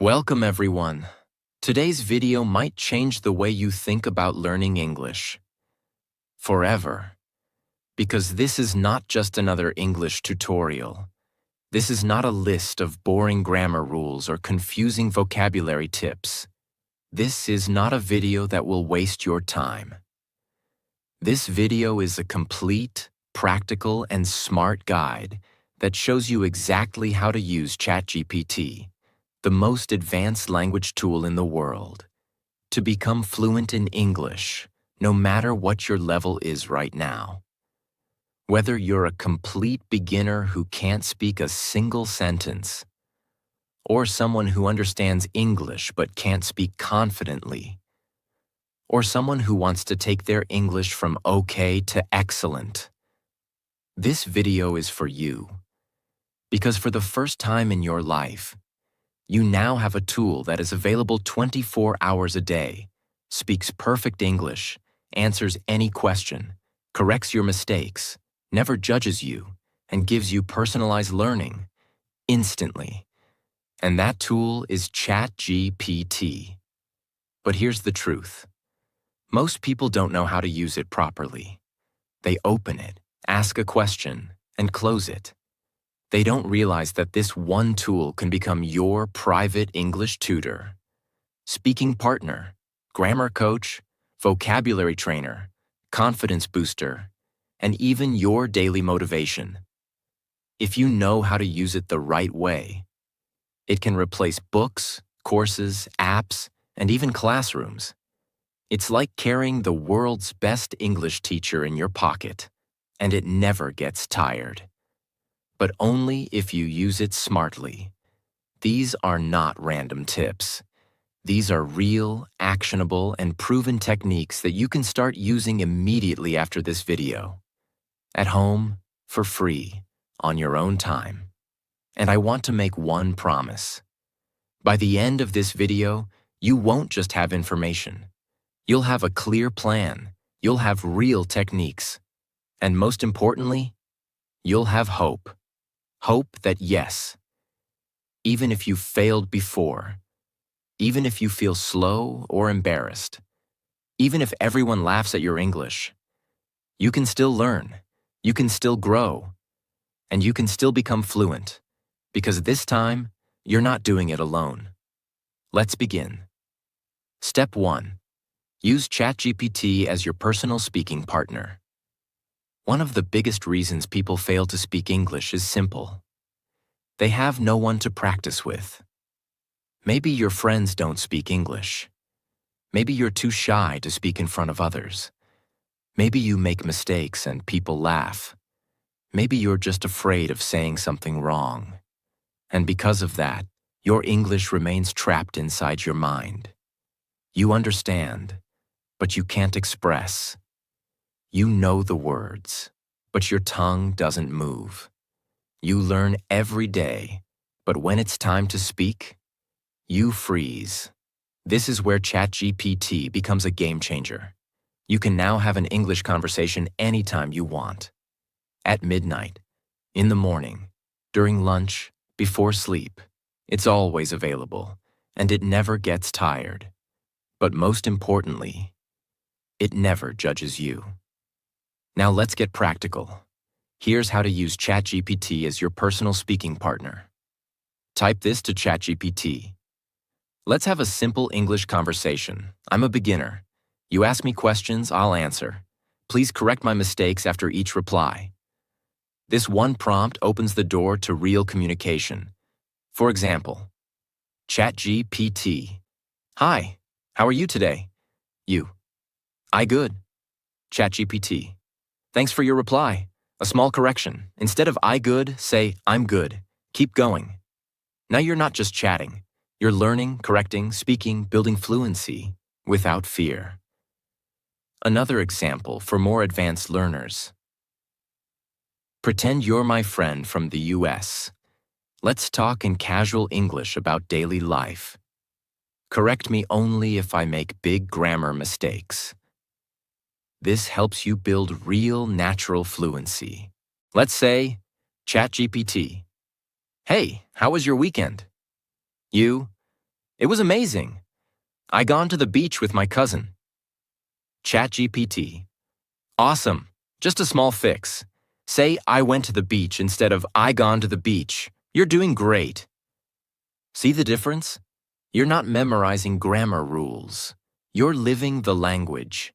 Welcome everyone. Today's video might change the way you think about learning English. Forever. Because this is not just another English tutorial. This is not a list of boring grammar rules or confusing vocabulary tips. This is not a video that will waste your time. This video is a complete, practical, and smart guide that shows you exactly how to use ChatGPT, the most advanced language tool in the world, to become fluent in English, no matter what your level is right now. Whether you're a complete beginner who can't speak a single sentence, or someone who understands English but can't speak confidently, or someone who wants to take their English from okay to excellent, this video is for you. Because for the first time in your life, you now have a tool that is available 24 hours a day, speaks perfect English, answers any question, corrects your mistakes, never judges you, and gives you personalized learning instantly. And that tool is ChatGPT. But here's the truth. Most people don't know how to use it properly. They open it, ask a question, and close it. They don't realize that this one tool can become your private English tutor, speaking partner, grammar coach, vocabulary trainer, confidence booster, and even your daily motivation. If you know how to use it the right way, it can replace books, courses, apps, and even classrooms. It's like carrying the world's best English teacher in your pocket, and it never gets tired. But only if you use it smartly. These are not random tips. These are real, actionable, and proven techniques that you can start using immediately after this video. At home, for free, on your own time. And I want to make one promise. By the end of this video, you won't just have information. You'll have a clear plan. You'll have real techniques. And most importantly, you'll have hope. Hope that yes, even if you've failed before, even if you feel slow or embarrassed, even if everyone laughs at your English, you can still learn, you can still grow, and you can still become fluent, because this time, you're not doing it alone. Let's begin. Step 1. Use ChatGPT as your personal speaking partner. One of the biggest reasons people fail to speak English is simple. They have no one to practice with. Maybe your friends don't speak English. Maybe you're too shy to speak in front of others. Maybe you make mistakes and people laugh. Maybe you're just afraid of saying something wrong. And because of that, your English remains trapped inside your mind. You understand, but you can't express. You know the words, but your tongue doesn't move. You learn every day, but when it's time to speak, you freeze. This is where ChatGPT becomes a game changer. You can now have an English conversation anytime you want. At midnight, in the morning, during lunch, before sleep. It's always available, and it never gets tired. But most importantly, it never judges you. Now let's get practical. Here's how to use ChatGPT as your personal speaking partner. Type this to ChatGPT. Let's have a simple English conversation. I'm a beginner. You ask me questions, I'll answer. Please correct my mistakes after each reply. This one prompt opens the door to real communication. For example, ChatGPT. Hi, how are you today? You. I good. ChatGPT. Thanks for your reply. A small correction. Instead of I good, say I'm good. Keep going. Now you're not just chatting. You're learning, correcting, speaking, building fluency without fear. Another example for more advanced learners. Pretend you're my friend from the US. Let's talk in casual English about daily life. Correct me only if I make big grammar mistakes. This helps you build real natural fluency. Let's say, ChatGPT. Hey, how was your weekend? You, It was amazing. I gone to the beach with my cousin. ChatGPT. Awesome. Just a small fix. Say I went to the beach instead of I gone to the beach. You're doing great. See the difference? You're not memorizing grammar rules. You're living the language.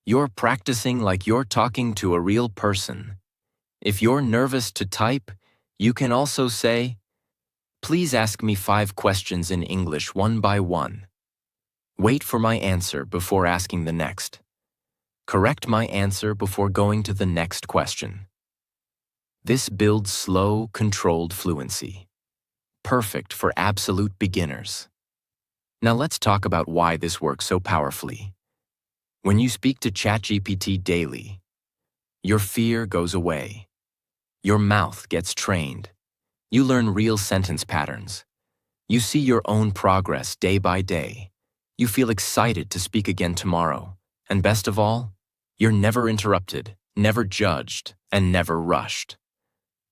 You're practicing like you're talking to a real person. If you're nervous to type, you can also say, "Please ask me 5 questions in English one by one. Wait for my answer before asking the next. Correct my answer before going to the next question." This builds slow, controlled fluency. Perfect for absolute beginners. Now let's talk about why this works so powerfully. When you speak to ChatGPT daily, your fear goes away. Your mouth gets trained. You learn real sentence patterns. You see your own progress day by day. You feel excited to speak again tomorrow. And best of all, you're never interrupted, never judged, and never rushed.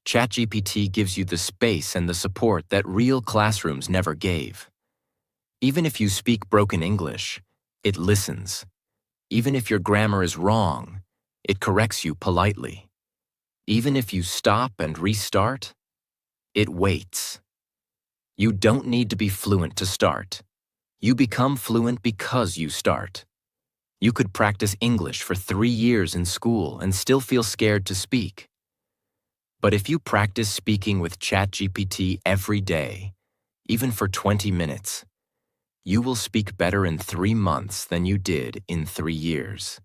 ChatGPT gives you the space and the support that real classrooms never gave. Even if you speak broken English, it listens. Even if your grammar is wrong, it corrects you politely. Even if you stop and restart, it waits. You don't need to be fluent to start. You become fluent because you start. You could practice English for 3 years in school and still feel scared to speak. But if you practice speaking with ChatGPT every day, even for 20 minutes, you will speak better in 3 months than you did in 3 years.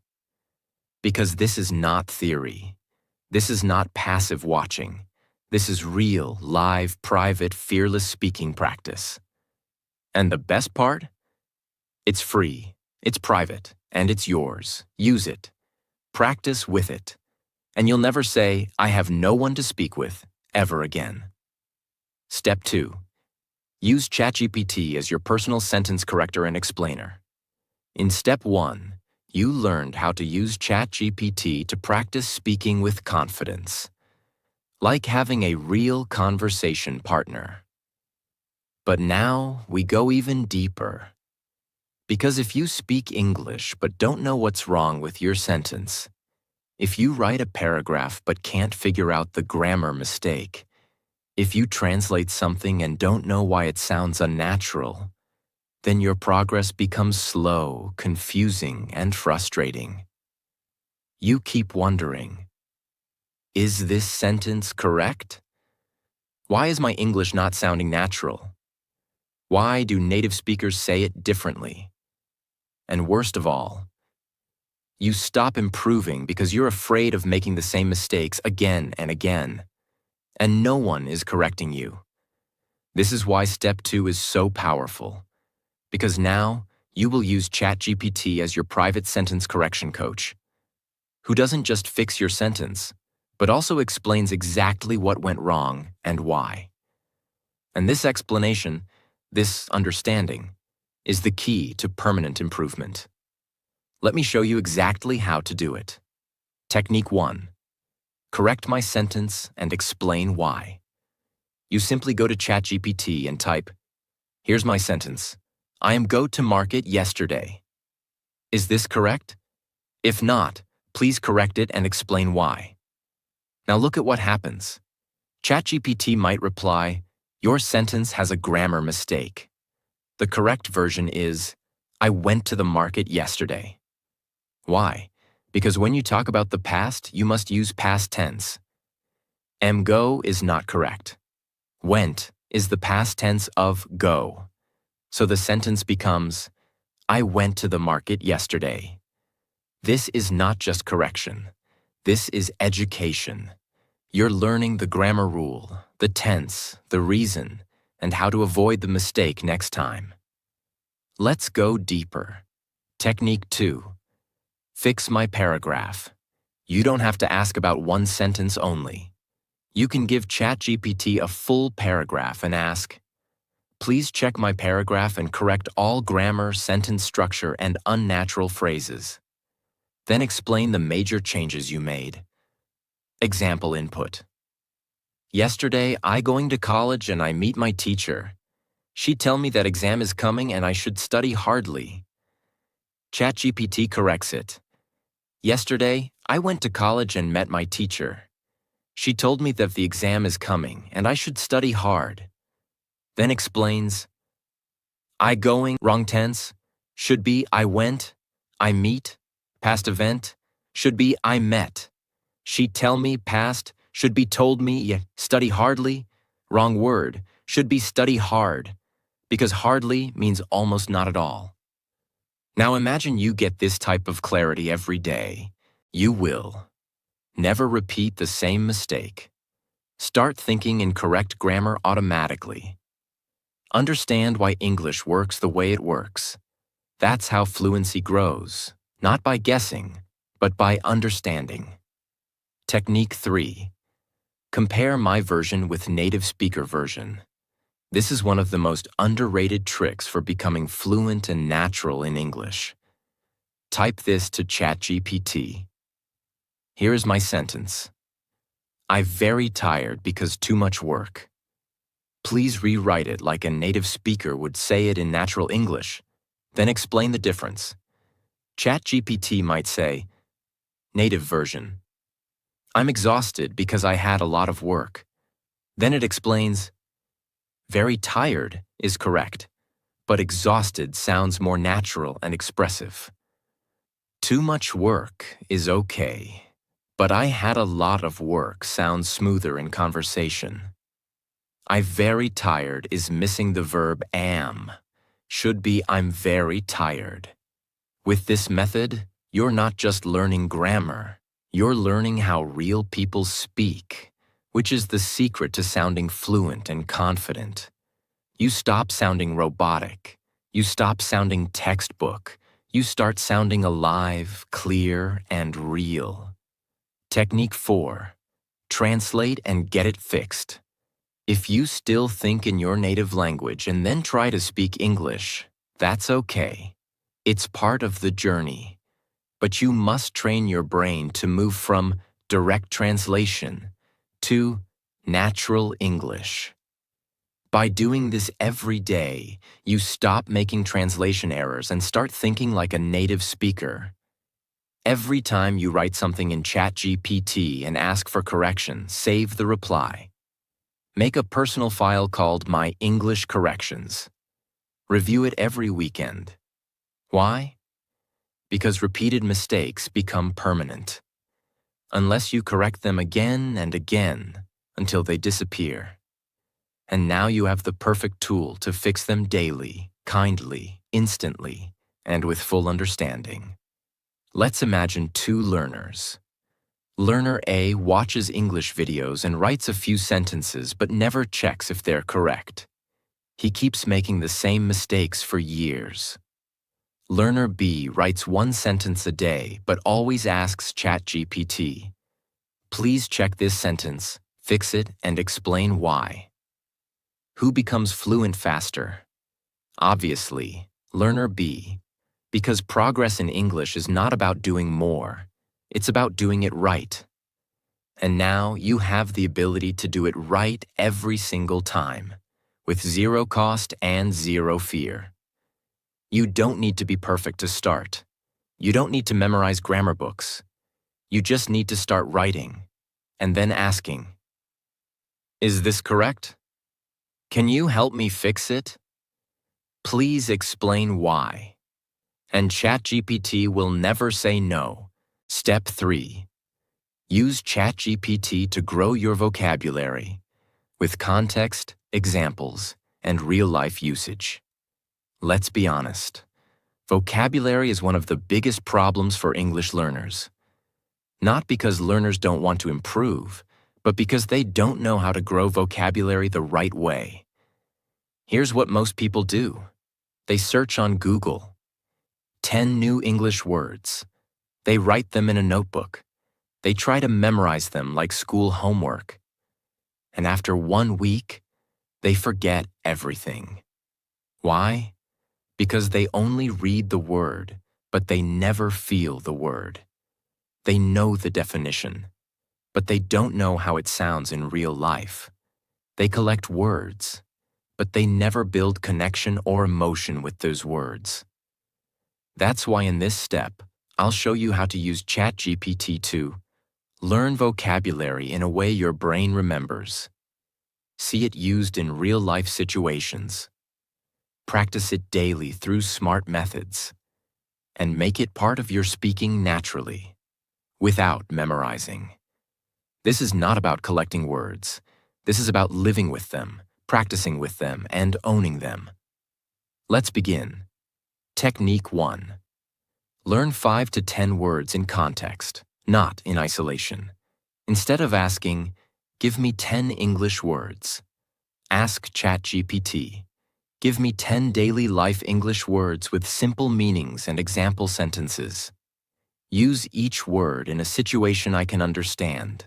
Because this is not theory. This is not passive watching. This is real, live, private, fearless speaking practice. And the best part? It's free, it's private, and it's yours. Use it. Practice with it. And you'll never say, "I have no one to speak with," ever again. Step 2. Use ChatGPT as your personal sentence corrector and explainer. In Step 1, you learned how to use ChatGPT to practice speaking with confidence, like having a real conversation partner. But now we go even deeper. Because if you speak English but don't know what's wrong with your sentence, if you write a paragraph but can't figure out the grammar mistake, if you translate something and don't know why it sounds unnatural, then your progress becomes slow, confusing, and frustrating. You keep wondering, is this sentence correct? Why is my English not sounding natural? Why do native speakers say it differently? And worst of all, you stop improving because you're afraid of making the same mistakes again and again, and no one is correcting you. This is why Step 2 is so powerful, because now you will use ChatGPT as your private sentence correction coach, who doesn't just fix your sentence, but also explains exactly what went wrong and why. And this explanation, this understanding, is the key to permanent improvement. Let me show you exactly how to do it. Technique 1. Correct my sentence and explain why. You simply go to ChatGPT and type, "Here's my sentence. I am go to market yesterday." Is this correct? If not, please correct it and explain why. Now look at what happens. ChatGPT might reply, "Your sentence has a grammar mistake." The correct version is, "I went to the market yesterday." Why? Because when you talk about the past, you must use past tense. Go is not correct. Went is the past tense of go. So the sentence becomes, "I went to the market yesterday." This is not just correction. This is education. You're learning the grammar rule, the tense, the reason, and how to avoid the mistake next time. Let's go deeper. Technique 2. Fix my paragraph. You don't have to ask about one sentence only. You can give ChatGPT a full paragraph and ask, "Please check my paragraph and correct all grammar, sentence structure, and unnatural phrases." Then explain the major changes you made. Example input. "Yesterday, I going to college and I meet my teacher. She tell me that exam is coming and I should study hardly. ChatGPT corrects it. Yesterday, I went to college and met my teacher. She told me that the exam is coming and I should study hard. Then explains, I going, wrong tense, should be I went, I meet, past event, should be I met. She tell me, past, should be told me, study hardly, wrong word, should be study hard, because hardly means almost not at all. Now imagine you get this type of clarity every day. You will. Never repeat the same mistake. Start thinking in correct grammar automatically. Understand why English works the way it works. That's how fluency grows, not by guessing, but by understanding. Technique 3. Compare my version with native speaker version. This is one of the most underrated tricks for becoming fluent and natural in English. Type this to ChatGPT. Here is my sentence. I'm very tired because too much work. Please rewrite it like a native speaker would say it in natural English. Then explain the difference. ChatGPT might say, native version. I'm exhausted because I had a lot of work. Then it explains, very tired is correct, but exhausted sounds more natural and expressive. Too much work is okay, but I had a lot of work sounds smoother in conversation. I very tired is missing the verb am. Should be I'm very tired. With this method, you're not just learning grammar, you're learning how real people speak, which is the secret to sounding fluent and confident. You stop sounding robotic. You stop sounding textbook. You start sounding alive, clear, and real. Technique 4. Translate and get it fixed. If you still think in your native language and then try to speak English, that's okay. It's part of the journey. But you must train your brain to move from direct translation to natural English. By doing this every day, you stop making translation errors and start thinking like a native speaker. Every time you write something in ChatGPT and ask for correction, save the reply. Make a personal file called My English Corrections. Review it every weekend. Why? Because repeated mistakes become permanent. Unless you correct them again and again until they disappear. And now you have the perfect tool to fix them daily, kindly, instantly, and with full understanding. Let's imagine two learners. Learner A watches English videos and writes a few sentences but never checks if they're correct. He keeps making the same mistakes for years. Learner B writes one sentence a day but always asks ChatGPT, please check this sentence, fix it, and explain why. Who becomes fluent faster? Obviously, Learner B, because progress in English is not about doing more, it's about doing it right. And now you have the ability to do it right every single time, with zero cost and zero fear. You don't need to be perfect to start. You don't need to memorize grammar books. You just need to start writing, and then asking, is this correct? Can you help me fix it? Please explain why. And ChatGPT will never say no. Step 3. Use ChatGPT to grow your vocabulary with context, examples, and real-life usage. Let's be honest. Vocabulary is one of the biggest problems for English learners. Not because learners don't want to improve, but because they don't know how to grow vocabulary the right way. Here's what most people do. They search on Google. 10 new English words. They write them in a notebook. They try to memorize them like school homework. And after 1 week, they forget everything. Why? Because they only read the word, but they never feel the word. They know the definition, but they don't know how it sounds in real life. They collect words, but they never build connection or emotion with those words. That's why in this step, I'll show you how to use ChatGPT to learn vocabulary in a way your brain remembers. See it used in real-life situations. Practice it daily through smart methods. And make it part of your speaking naturally, without memorizing. This is not about collecting words. This is about living with them, practicing with them, and owning them. Let's begin. Technique 1. Learn 5 to 10 words in context, not in isolation. Instead of asking, "Give me 10 English words," ask ChatGPT, "Give me 10 daily life English words with simple meanings and example sentences." Use each word in a situation I can understand.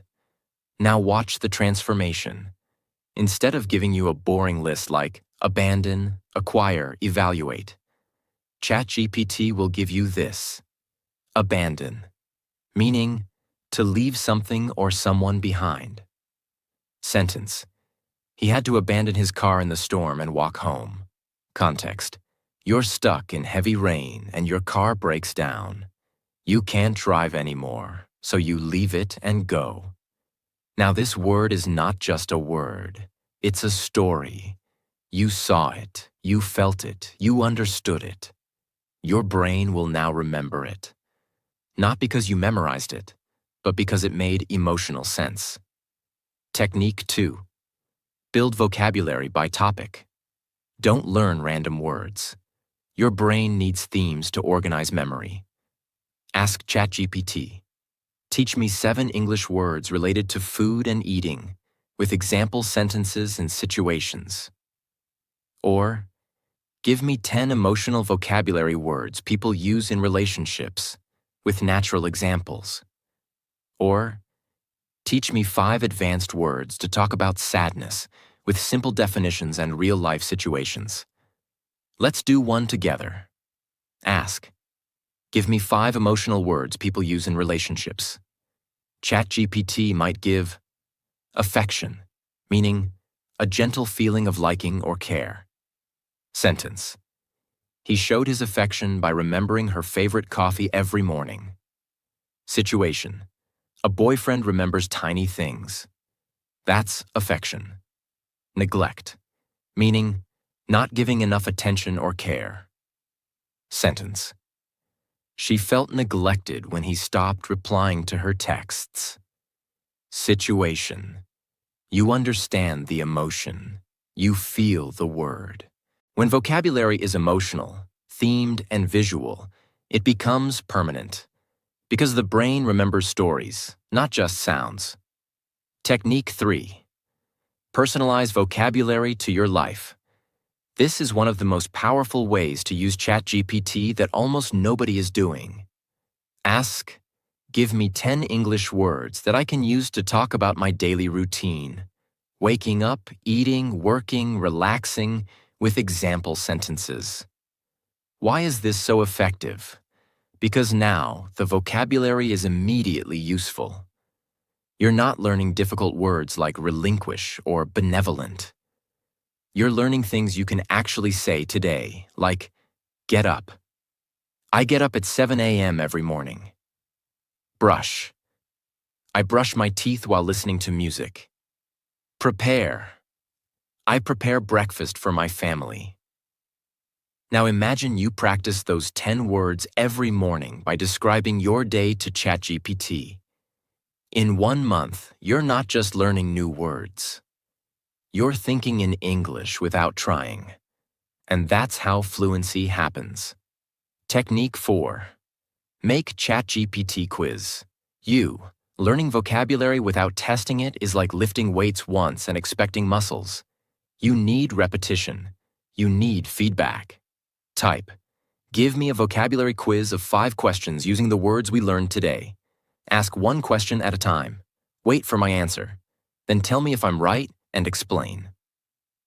Now watch the transformation. Instead of giving you a boring list like abandon, acquire, evaluate, ChatGPT will give you this: abandon, meaning to leave something or someone behind. Sentence: he had to abandon his car in the storm and walk home. Context: you're stuck in heavy rain and your car breaks down. You can't drive anymore, so you leave it and go. Now this word is not just a word, it's a story. You saw it, you felt it, you understood it. Your brain will now remember it. Not because you memorized it, but because it made emotional sense. Technique 2. Build vocabulary by topic. Don't learn random words. Your brain needs themes to organize memory. Ask ChatGPT, "Teach me 7 English words related to food and eating, with example sentences and situations." Or, "Give me 10 emotional vocabulary words people use in relationships, with natural examples." Or, "Teach me 5 advanced words to talk about sadness, with simple definitions and real-life situations." Let's do one together. Ask, "Give me 5 emotional words people use in relationships." ChatGPT might give affection, meaning a gentle feeling of liking or care. Sentence: he showed his affection by remembering her favorite coffee every morning. Situation: a boyfriend remembers tiny things. That's affection. Neglect, meaning not giving enough attention or care. Sentence: she felt neglected when he stopped replying to her texts. Situation: you understand the emotion. You feel the word. When vocabulary is emotional, themed, and visual, it becomes permanent. Because the brain remembers stories, not just sounds. Technique 3. Personalize vocabulary to your life. This is one of the most powerful ways to use ChatGPT that almost nobody is doing. Ask, "Give me 10 English words that I can use to talk about my daily routine. Waking up, eating, working, relaxing, with example sentences." Why is this so effective? Because now the vocabulary is immediately useful. You're not learning difficult words like relinquish or benevolent. You're learning things you can actually say today, like get up. I get up at 7 a.m. every morning. Brush. I brush my teeth while listening to music. Prepare. I prepare breakfast for my family. Now imagine you practice those 10 words every morning by describing your day to ChatGPT. In 1 month, you're not just learning new words. You're thinking in English without trying. And that's how fluency happens. Technique 4. Make ChatGPT quiz. Learning vocabulary without testing it is like lifting weights once and expecting muscles. You need repetition. You need feedback. Type, "Give me a vocabulary quiz of 5 questions using the words we learned today." Ask 1 question at a time. Wait for my answer. Then tell me if I'm right and explain.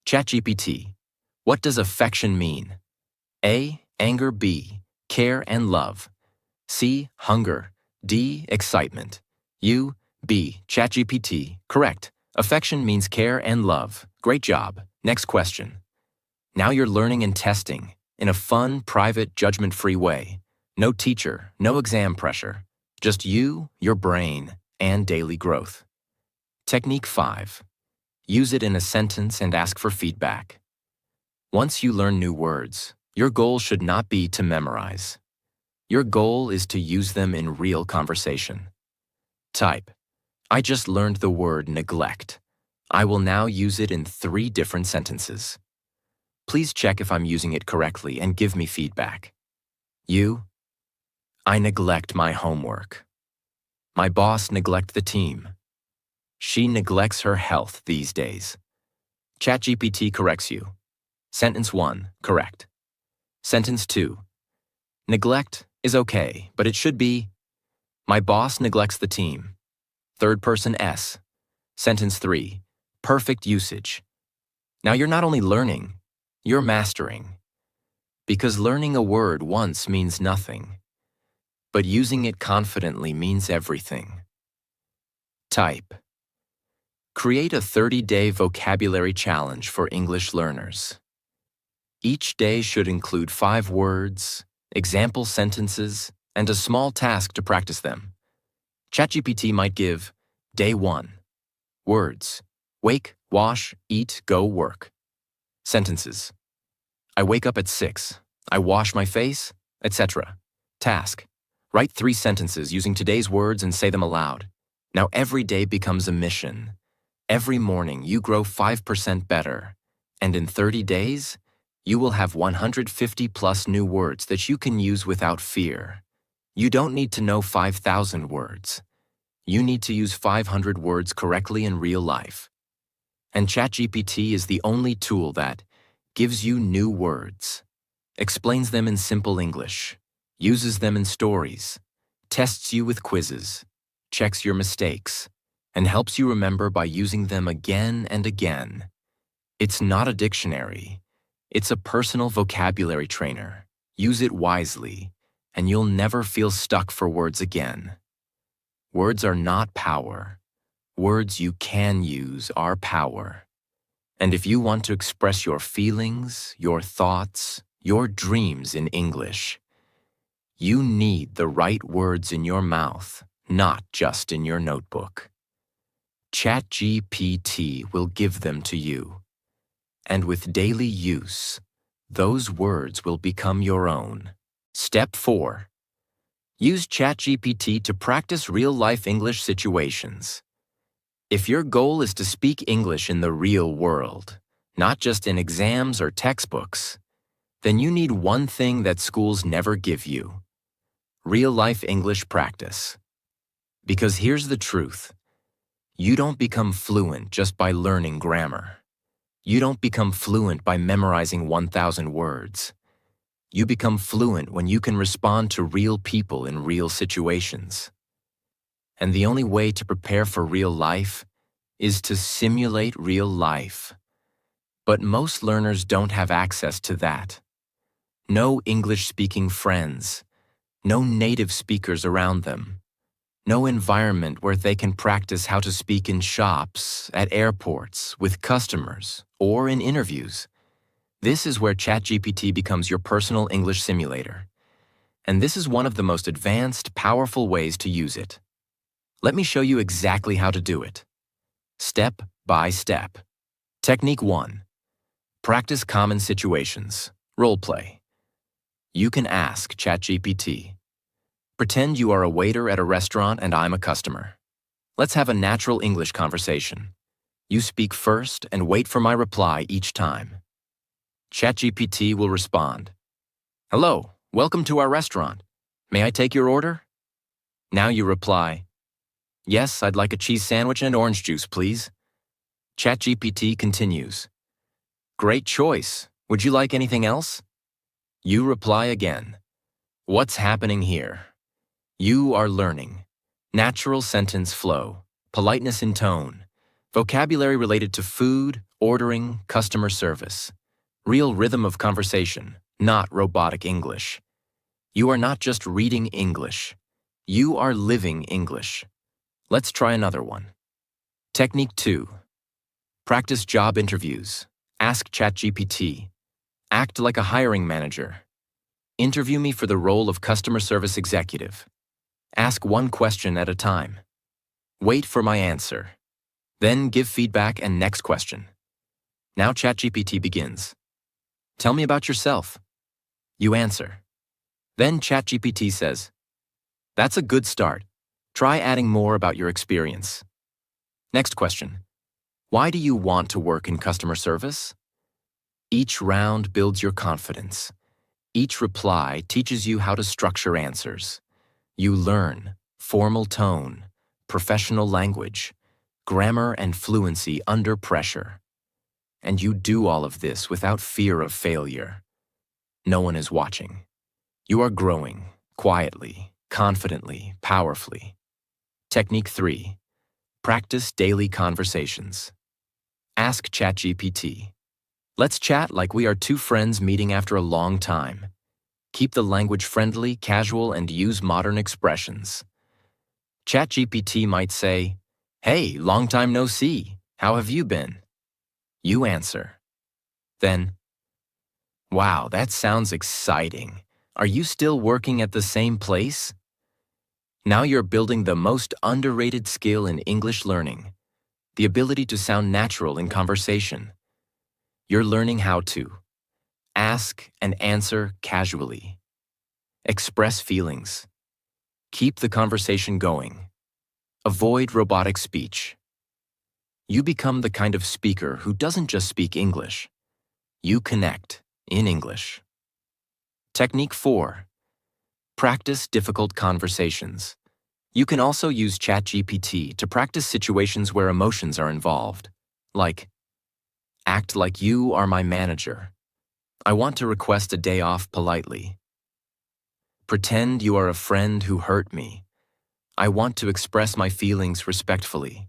ChatGPT, what does affection mean? A, anger. B, care and love. C, hunger. D, excitement. B, ChatGPT, correct. Affection means care and love. Great job. Next question. Now you're learning and testing in a fun, private, judgment-free way. No teacher, no exam pressure. Just you, your brain, and daily growth. Technique 5. Use it in a sentence and ask for feedback. Once you learn new words, your goal should not be to memorize. Your goal is to use them in real conversation. Type, I just learned the word neglect. I will now use it in 3 different sentences. Please check if I'm using it correctly and give me feedback. You, I neglect my homework. My boss neglect the team. She neglects her health these days. ChatGPT corrects you. Sentence 1, correct. Sentence 2, neglect is okay, but it should be, my boss neglects the team. Third person S. Sentence 3, perfect usage. Now you're not only learning, you're mastering. Because learning a word once means nothing, but using it confidently means everything. Type. Create a 30-day vocabulary challenge for English learners. Each day should include 5 words, example sentences, and a small task to practice them. ChatGPT might give, Day 1. Words. Wake, wash, eat, go, work. Sentences. I wake up at 6. I wash my face, etc. Task. Write 3 sentences using today's words and say them aloud. Now every day becomes a mission. Every morning you grow 5% better. And in 30 days, you will have 150 plus new words that you can use without fear. You don't need to know 5,000 words. You need to use 500 words correctly in real life. And ChatGPT is the only tool that gives you new words, explains them in simple English, uses them in stories, tests you with quizzes, checks your mistakes, and helps you remember by using them again and again. It's not a dictionary. It's a personal vocabulary trainer. Use it wisely, and you'll never feel stuck for words again. Words are not power. Words you can use are power. And if you want to express your feelings, your thoughts, your dreams in English, you need the right words in your mouth, not just in your notebook. ChatGPT will give them to you. And with daily use, those words will become your own. Step 4. Use ChatGPT to practice real-life English situations. If your goal is to speak English in the real world, not just in exams or textbooks, then you need one thing that schools never give you: real-life English practice. Because here's the truth. You don't become fluent just by learning grammar. You don't become fluent by memorizing 1,000 words. You become fluent when you can respond to real people in real situations. And the only way to prepare for real life is to simulate real life. But most learners don't have access to that. No English-speaking friends, no native speakers around them, no environment where they can practice how to speak in shops, at airports, with customers, or in interviews. This is where ChatGPT becomes your personal English simulator. And this is one of the most advanced, powerful ways to use it. Let me show you exactly how to do it. Step by step. Technique 1. Practice common situations. Role play. You can ask ChatGPT. Pretend you are a waiter at a restaurant and I'm a customer. Let's have a natural English conversation. You speak first and wait for my reply each time. ChatGPT will respond. Hello, welcome to our restaurant. May I take your order? Now you reply, yes, I'd like a cheese sandwich and orange juice, please. ChatGPT continues. Great choice. Would you like anything else? You reply again. What's happening here? You are learning. Natural sentence flow, politeness in tone, vocabulary related to food, ordering, customer service. Real rhythm of conversation, not robotic English. You are not just reading English. You are living English. Let's try another one. Technique 2. Practice job interviews. Ask ChatGPT. Act like a hiring manager. Interview me for the role of customer service executive. Ask one question at a time. Wait for my answer. Then give feedback and next question. Now ChatGPT begins. Tell me about yourself. You answer. Then ChatGPT says, that's a good start. Try adding more about your experience. Next question. Why do you want to work in customer service? Each round builds your confidence. Each reply teaches you how to structure answers. You learn formal tone, professional language, grammar and fluency under pressure. And you do all of this without fear of failure. No one is watching. You are growing quietly, confidently, powerfully. Technique 3. Practice daily conversations. Ask ChatGPT. Let's chat like we are two friends meeting after a long time. Keep the language friendly, casual, and use modern expressions. ChatGPT might say, "Hey, long time no see. How have you been?" You answer. Then, "Wow, that sounds exciting. Are you still working at the same place?" Now you're building the most underrated skill in English learning, the ability to sound natural in conversation. You're learning how to ask and answer casually, express feelings, keep the conversation going, avoid robotic speech. You become the kind of speaker who doesn't just speak English. You connect in English. Technique 4. Practice difficult conversations. You can also use ChatGPT to practice situations where emotions are involved, like, act like you are my manager. I want to request a day off politely. Pretend you are a friend who hurt me. I want to express my feelings respectfully.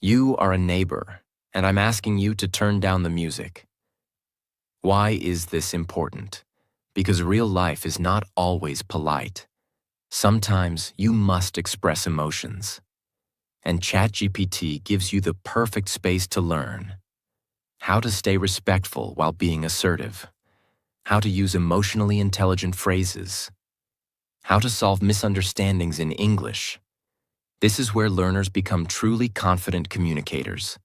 You are a neighbor, and I'm asking you to turn down the music. Why is this important? Because real life is not always polite. Sometimes you must express emotions. And ChatGPT gives you the perfect space to learn. How to stay respectful while being assertive. How to use emotionally intelligent phrases. How to solve misunderstandings in English. This is where learners become truly confident communicators.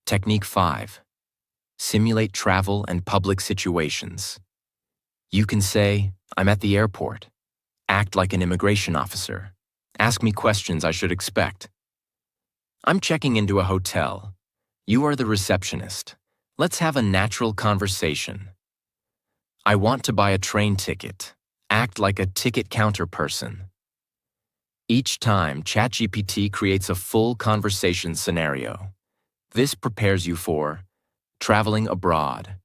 Technique 5. Simulate travel and public situations. You can say, I'm at the airport. Act like an immigration officer. Ask me questions I should expect. I'm checking into a hotel. You are the receptionist. Let's have a natural conversation. I want to buy a train ticket. Act like a ticket counter person. Each time, ChatGPT creates a full conversation scenario. This prepares you for traveling abroad,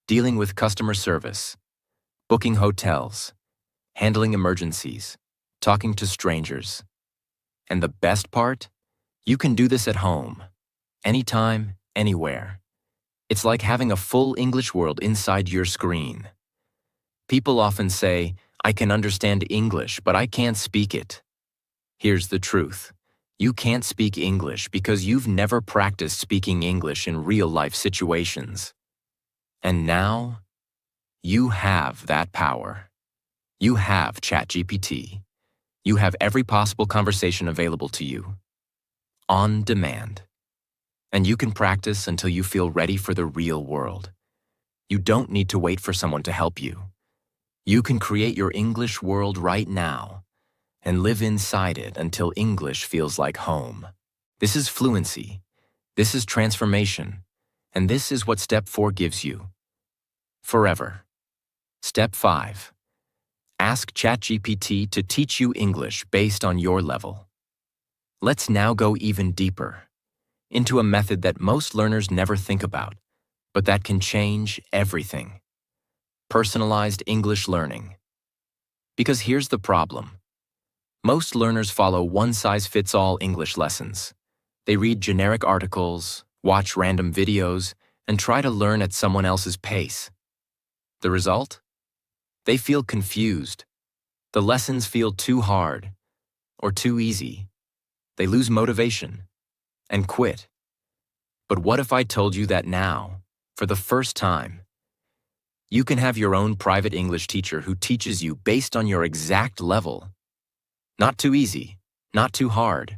dealing with customer service, booking hotels, handling emergencies, talking to strangers. And the best part? You can do this at home, anytime, anywhere. It's like having a full English world inside your screen. People often say, I can understand English, but I can't speak it. Here's the truth. You can't speak English because you've never practiced speaking English in real-life situations. And now, you have that power. You have ChatGPT. You have every possible conversation available to you, on demand. And you can practice until you feel ready for the real world. You don't need to wait for someone to help you. You can create your English world right now and live inside it until English feels like home. This is fluency. This is transformation. And this is what Step 4 gives you. Forever. Step 5. Ask ChatGPT to teach you English based on your level. Let's now go even deeper, into a method that most learners never think about, but that can change everything. Personalized English learning. Because here's the problem. Most learners follow one-size-fits-all English lessons. They read generic articles, watch random videos, and try to learn at someone else's pace. The result? They feel confused. The lessons feel too hard or too easy. They lose motivation and quit. But what if I told you that now, for the first time, You can have your own private English teacher who teaches you based on your exact level. Not too easy, not too hard,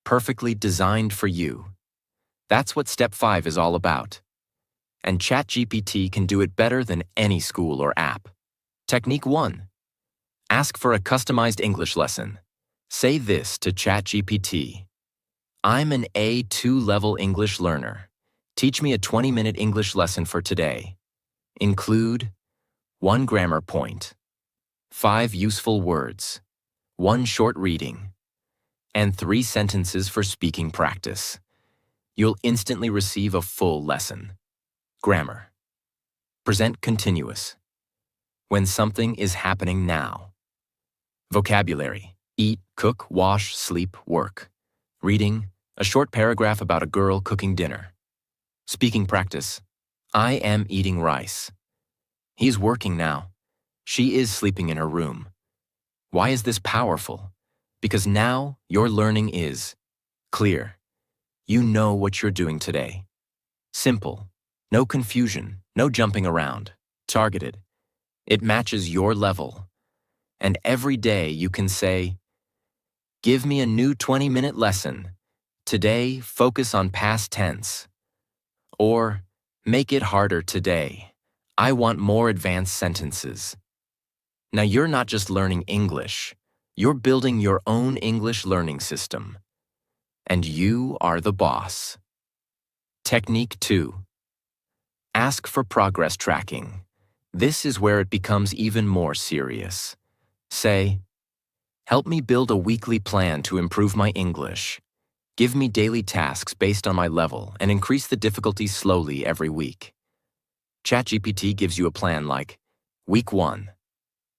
perfectly designed for you. That's what Step 5 is all about. And ChatGPT can do it better than any school or app. Technique 1. Ask for a customized English lesson. Say this to ChatGPT. I'm an A2 level English learner. Teach me a 20-minute English lesson for today. Include 1 grammar point, 5 useful words, 1 short reading, and 3 sentences for speaking practice. You'll instantly receive a full lesson. Grammar. Present continuous. When something is happening now. Vocabulary. Eat, cook, wash, sleep, work. Reading. A short paragraph about a girl cooking dinner. Speaking practice. I am eating rice. He's working now. She is sleeping in her room. Why is this powerful? Because now your learning is clear. You know what you're doing today. Simple. No confusion. No jumping around. Targeted. It matches your level. And every day you can say, give me a new 20-minute lesson. Today, focus on past tense. Or, make it harder today. I want more advanced sentences. Now you're not just learning English, you're building your own English learning system. And you are the boss. Technique 2. Ask for progress tracking. This is where it becomes even more serious. Say, help me build a weekly plan to improve my English. Give me daily tasks based on my level and increase the difficulty slowly every week. ChatGPT gives you a plan like, Week 1,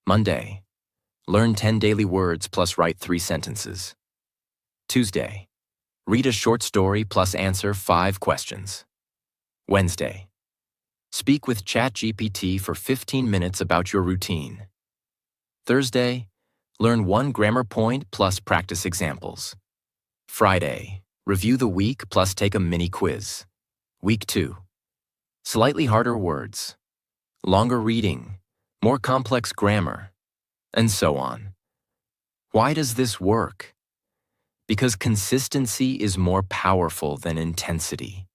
Monday, learn 10 daily words plus write 3 sentences. Tuesday, read a short story plus answer 5 questions. Wednesday, speak with ChatGPT for 15 minutes about your routine. Thursday, learn 1 grammar point plus practice examples. Friday, review the week plus take a mini quiz. Week 2, slightly harder words, longer reading, more complex grammar, and so on. Why does this work? Because consistency is more powerful than intensity.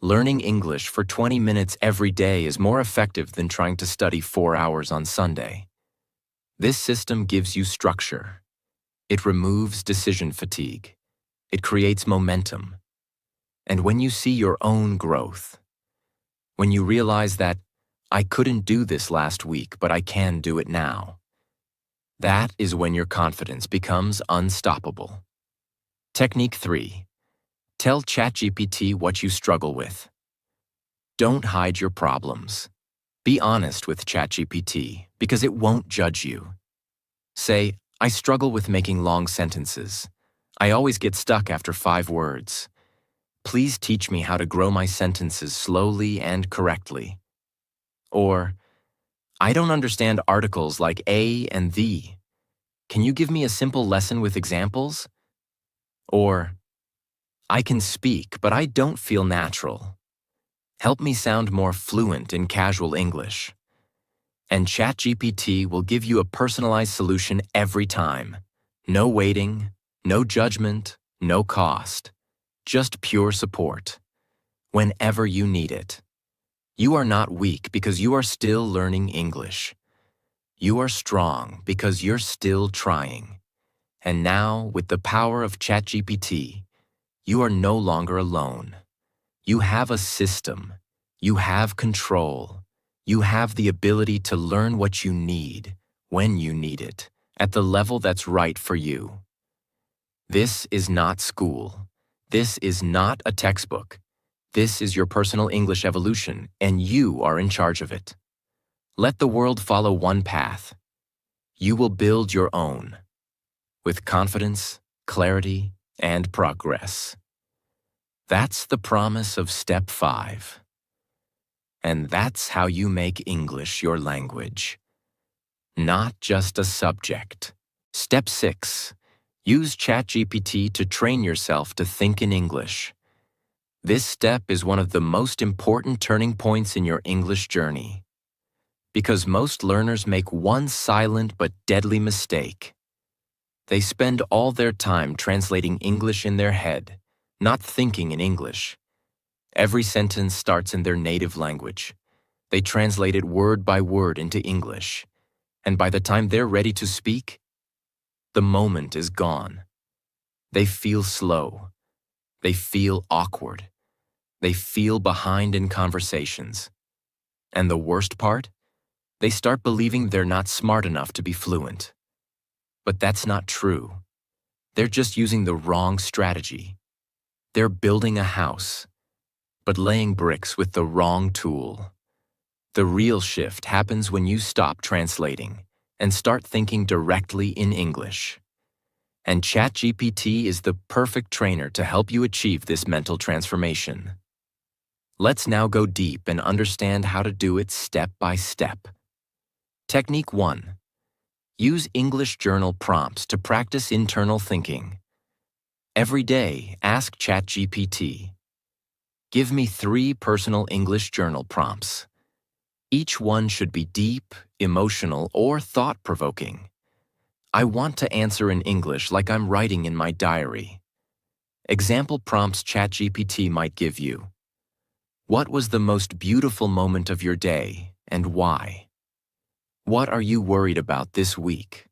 Learning English for 20 minutes every day is more effective than trying to study 4 hours on Sunday. This system gives you structure. It removes decision fatigue. It creates momentum. And when you see your own growth, when you realize that I couldn't do this last week, but I can do it now, that is when your confidence becomes unstoppable. Technique 3. Tell ChatGPT what you struggle with. Don't hide your problems. Be honest with ChatGPT because it won't judge you. Say, I struggle with making long sentences. I always get stuck after 5 words. Please teach me how to grow my sentences slowly and correctly. Or, I don't understand articles like a and the. Can you give me a simple lesson with examples? Or, I can speak, but I don't feel natural. Help me sound more fluent in casual English. And ChatGPT will give you a personalized solution every time. No waiting, no judgment, no cost. Just pure support. Whenever you need it. You are not weak because you are still learning English. You are strong because you're still trying. And now, with the power of ChatGPT, you are no longer alone. You have a system. You have control. You have the ability to learn what you need, when you need it, at the level that's right for you. This is not school. This is not a textbook. This is your personal English evolution, and you are in charge of it. Let the world follow one path. You will build your own, with confidence, clarity, and progress. That's the promise of Step 5. And that's how you make English your language. Not just a subject. Step 6. Use ChatGPT to train yourself to think in English. This step is one of the most important turning points in your English journey. Because most learners make one silent but deadly mistake. They spend all their time translating English in their head, not thinking in English. Every sentence starts in their native language. They translate it word by word into English. And by the time they're ready to speak, the moment is gone. They feel slow. They feel awkward. They feel behind in conversations. And the worst part? They start believing they're not smart enough to be fluent. But that's not true. They're just using the wrong strategy. They're building a house, but laying bricks with the wrong tool. The real shift happens when you stop translating and start thinking directly in English. And ChatGPT is the perfect trainer to help you achieve this mental transformation. Let's now go deep and understand how to do it step by step. Technique 1. Use English journal prompts to practice internal thinking. Every day, ask ChatGPT. Give me 3 personal English journal prompts. Each one should be deep, emotional, or thought-provoking. I want to answer in English like I'm writing in my diary. Example prompts ChatGPT might give you. What was the most beautiful moment of your day, and why? What are you worried about this week?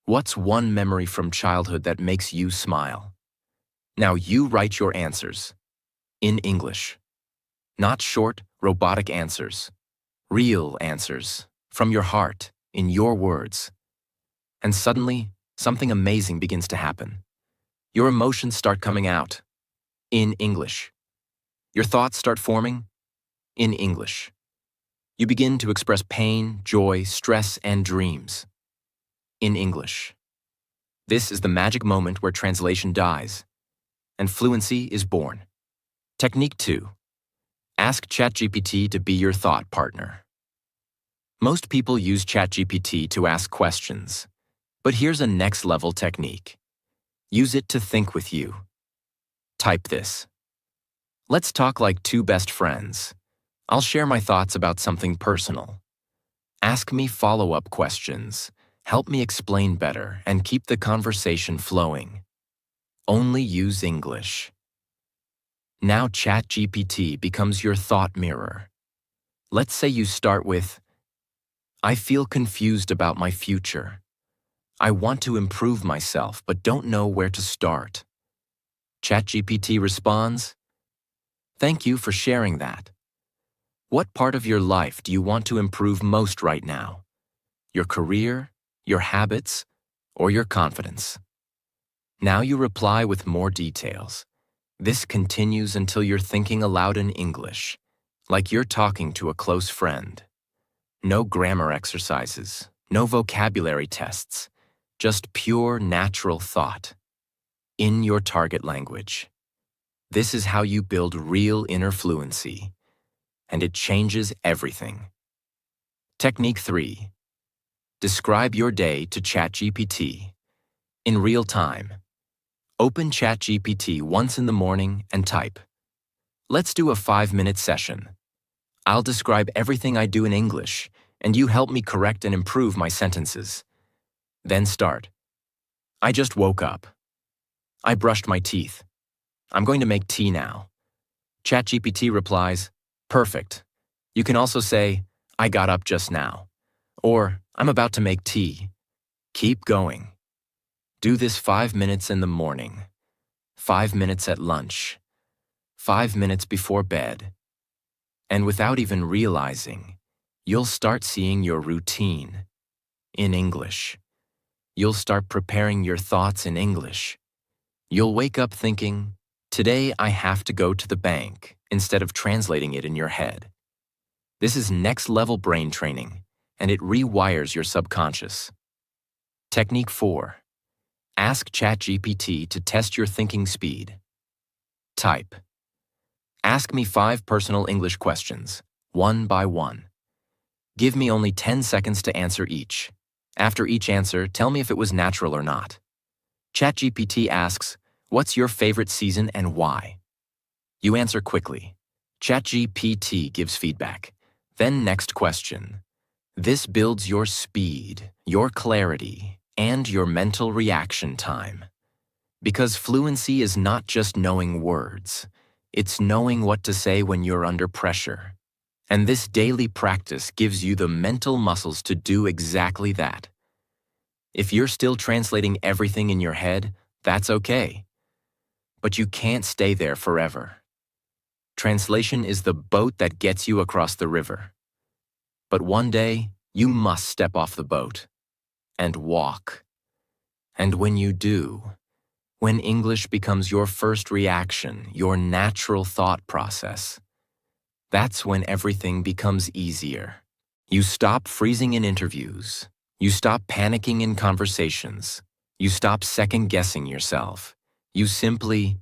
What's one memory from childhood that makes you smile? Now you write your answers. In English. Not short, robotic answers. Real answers. From your heart, in your words. And suddenly, something amazing begins to happen. Your emotions start coming out. In English. Your thoughts start forming. In English. You begin to express pain, joy, stress, and dreams. In English. This is the magic moment where translation dies, and fluency is born. Technique 2. Ask ChatGPT to be your thought partner. Most people use ChatGPT to ask questions, but here's a next-level technique. Use it to think with you. Type this. Let's talk like 2 best friends. I'll share my thoughts about something personal. Ask me follow-up questions, help me explain better, and keep the conversation flowing. Only use English. Now ChatGPT becomes your thought mirror. Let's say you start with, I feel confused about my future. I want to improve myself but don't know where to start. ChatGPT responds, Thank you for sharing that. What part of your life do you want to improve most right now? Your career, your habits, or your confidence? Now you reply with more details. This continues until you're thinking aloud in English, like you're talking to a close friend. No grammar exercises, no vocabulary tests, just pure natural thought. In your target language. This is how you build real inner fluency. And it changes everything. Technique 3. Describe your day to ChatGPT. In real time. Open ChatGPT once in the morning and type. Let's do a 5-minute session. I'll describe everything I do in English, and you help me correct and improve my sentences. Then start. I just woke up. I brushed my teeth. I'm going to make tea now. ChatGPT replies, Perfect. You can also say, I got up just now. Or, I'm about to make tea. Keep going. Do this 5 minutes in the morning, 5 minutes at lunch, 5 minutes before bed. And without even realizing, you'll start seeing your routine in English. You'll start preparing your thoughts in English. You'll wake up thinking, today I have to go to the bank, instead of translating it in your head. This is next-level brain training, and it rewires your subconscious. Technique 4. Ask ChatGPT to test your thinking speed. Type. Ask me 5 personal English questions, one by one. Give me only 10 seconds to answer each. After each answer, tell me if it was natural or not. ChatGPT asks, what's your favorite season and why? You answer quickly. ChatGPT gives feedback. Then next question. This builds your speed, your clarity, and your mental reaction time. Because fluency is not just knowing words, it's knowing what to say when you're under pressure. And this daily practice gives you the mental muscles to do exactly that. If you're still translating everything in your head, that's okay. But you can't stay there forever. Translation is the boat that gets you across the river. But one day, you must step off the boat and walk. And when you do, when English becomes your first reaction, your natural thought process, that's when everything becomes easier. You stop freezing in interviews. You stop panicking in conversations. You stop second-guessing yourself. You simply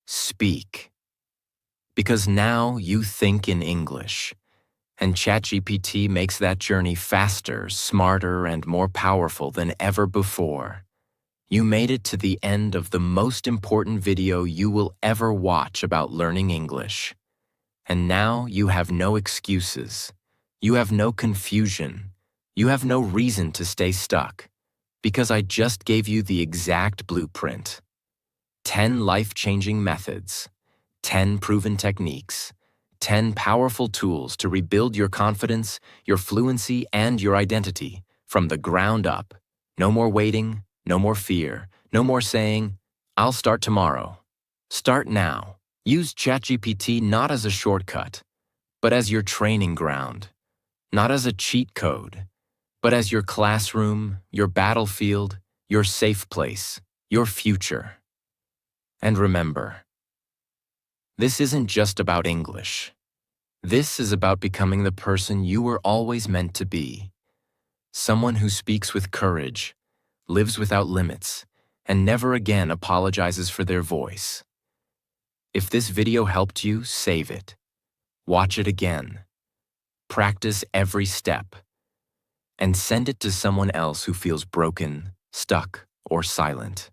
speak. Because now you think in English, and ChatGPT makes that journey faster, smarter, and more powerful than ever before. You made it to the end of the most important video you will ever watch about learning English. And now you have no excuses. You have no confusion. You have no reason to stay stuck. Because I just gave you the exact blueprint. 10 life-changing methods. 10 proven techniques. 10 powerful tools to rebuild your confidence, your fluency, and your identity from the ground up. No more waiting, no more fear, no more saying, "I'll start tomorrow." Start now. Use ChatGPT not as a shortcut, but as your training ground. Not as a cheat code, but as your classroom, your battlefield, your safe place, your future. And remember, this isn't just about English. This is about becoming the person you were always meant to be. Someone who speaks with courage, lives without limits, and never again apologizes for their voice. If this video helped you, save it. Watch it again. Practice every step. And send it to someone else who feels broken, stuck, or silent.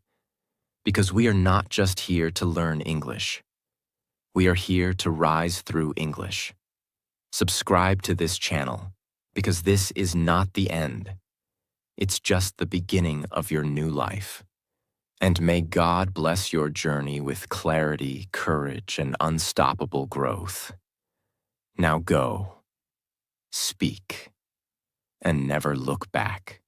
Because we are not just here to learn English. We are here to rise through English. Subscribe to this channel, because this is not the end. It's just the beginning of your new life. And may God bless your journey with clarity, courage, and unstoppable growth. Now go, speak, and never look back.